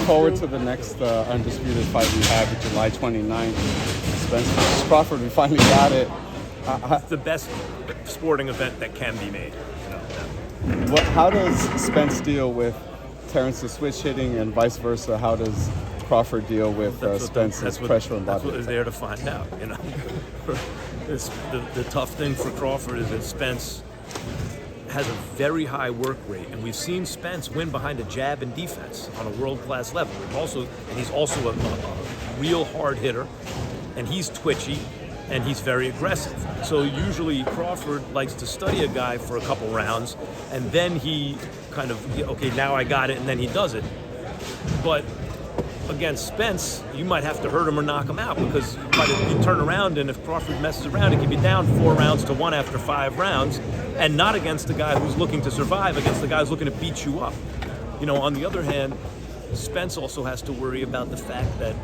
forward to the next undisputed fight we have July 29th. Spence versus Crawford. We finally got it. It's the best sporting event that can be made. How does Spence deal with Terence's switch hitting, and vice versa? How does Crawford deal with Spence's pressure and body? That's what they're there to find out. The tough thing for Crawford is that Spence has a very high work rate, and we've seen Spence win behind a jab and defense on a world-class level. He's also a real hard hitter, and he's twitchy, and he's very aggressive. So usually Crawford likes to study a guy for a couple rounds, and then he kind of, okay, now I got it, and then he does it. But against Spence, you might have to hurt him or knock him out, because by the you turn around, and if Crawford messes around, it can be down 4-1 after 5 rounds, and not against the guy who's looking to survive, against the guy who's looking to beat you up. On the other hand, Spence also has to worry about the fact that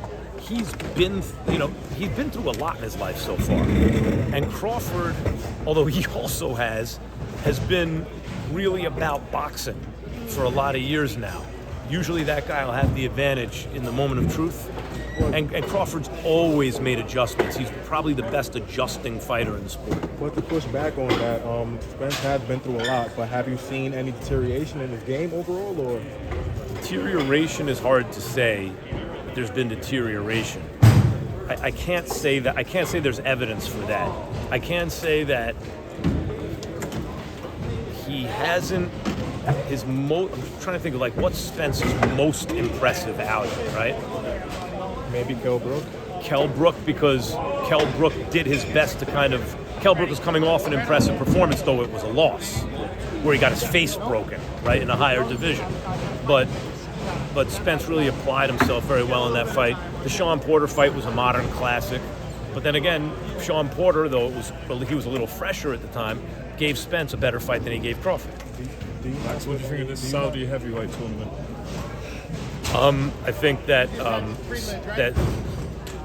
he's been through a lot in his life so far. And Crawford, although he also has been really about boxing for a lot of years now. Usually that guy will have the advantage in the moment of truth. And Crawford's always made adjustments. He's probably the best adjusting fighter in the sport. But to push back on that, Spence has been through a lot, but have you seen any deterioration in his game overall, or? Deterioration is hard to say. There's been deterioration. I can't say that. I can't say there's evidence for that. I can say that he hasn't. I'm trying to think of what's Spence's most impressive outing, right? Maybe Kell Brook. Kell Brook, because Kell Brook did his best to Kell Brook was coming off an impressive performance, though it was a loss, where he got his face broken, right, in a higher division. But Spence really applied himself very well in that fight. The Sean Porter fight was a modern classic. But then again, Sean Porter, though he was a little fresher at the time, gave Spence a better fight than he gave Crawford. Max, what do you think of this Saudi heavyweight tournament? I think that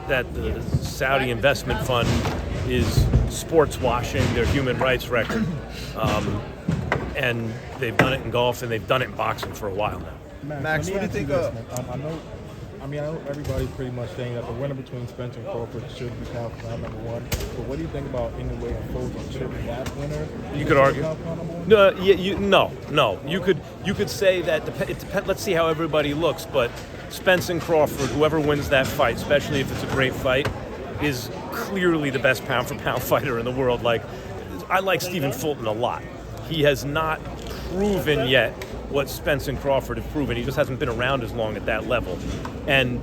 that the Saudi investment fund is sports washing their human rights record, and they've done it in golf and they've done it in boxing for a while now. Max, what do you think of? I know everybody's pretty much saying that the winner between Spence and Crawford should be counted for round number 1. But what do you think about in the way of Foden? Shouldn't that winner? You could argue. No. You could say that it depends. Let's see how everybody looks. But Spence and Crawford, whoever wins that fight, especially if it's a great fight, is clearly the best pound-for-pound fighter in the world. I like Stephen Fulton a lot. He has not proven yet what Spence and Crawford have proven. He just hasn't been around as long at that level. And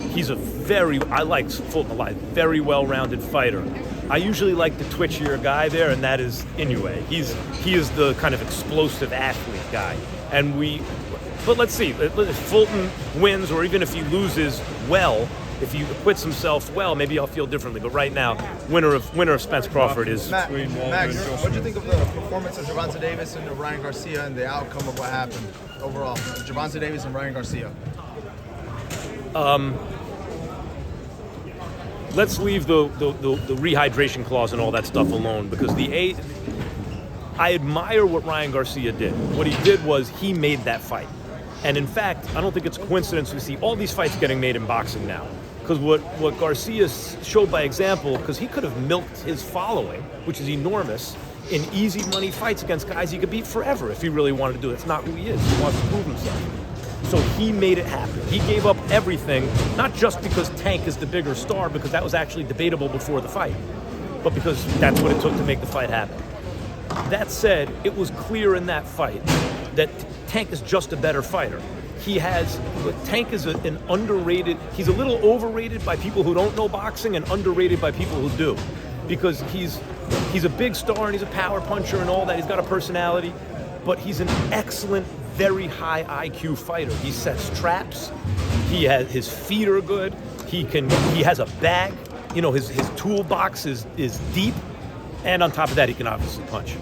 he's I like Fulton a lot, very well-rounded fighter. I usually like the twitchier guy there, and that is Inoue. He is the kind of explosive athlete guy. But let's see, if Fulton wins, or even if he loses if he acquits himself well, maybe I'll feel differently. But right now, winner of Spence Crawford is. Max, what do you think of the performance of Gervonta Davis and Ryan Garcia, and the outcome of what happened overall? Gervonta Davis and Ryan Garcia. Let's leave the rehydration clause and all that stuff alone, because I admire what Ryan Garcia did. What he did was he made that fight. And in fact, I don't think it's a coincidence we see all these fights getting made in boxing now. Because what Garcia showed by example, because he could have milked his following, which is enormous, in easy money fights against guys he could beat forever if he really wanted to do it. It's not who he is. He wants to prove himself. So he made it happen. He gave up everything, not just because Tank is the bigger star, because that was actually debatable before the fight, but because that's what it took to make the fight happen. That said, it was clear in that fight that Tank is just a better fighter. Tank is an underrated, he's a little overrated by people who don't know boxing and underrated by people who do. Because he's a big star and he's a power puncher and all that, he's got a personality, but he's an excellent, very high IQ fighter. He sets traps, his feet are good, he has a bag, his toolbox is deep, and on top of that he can obviously punch.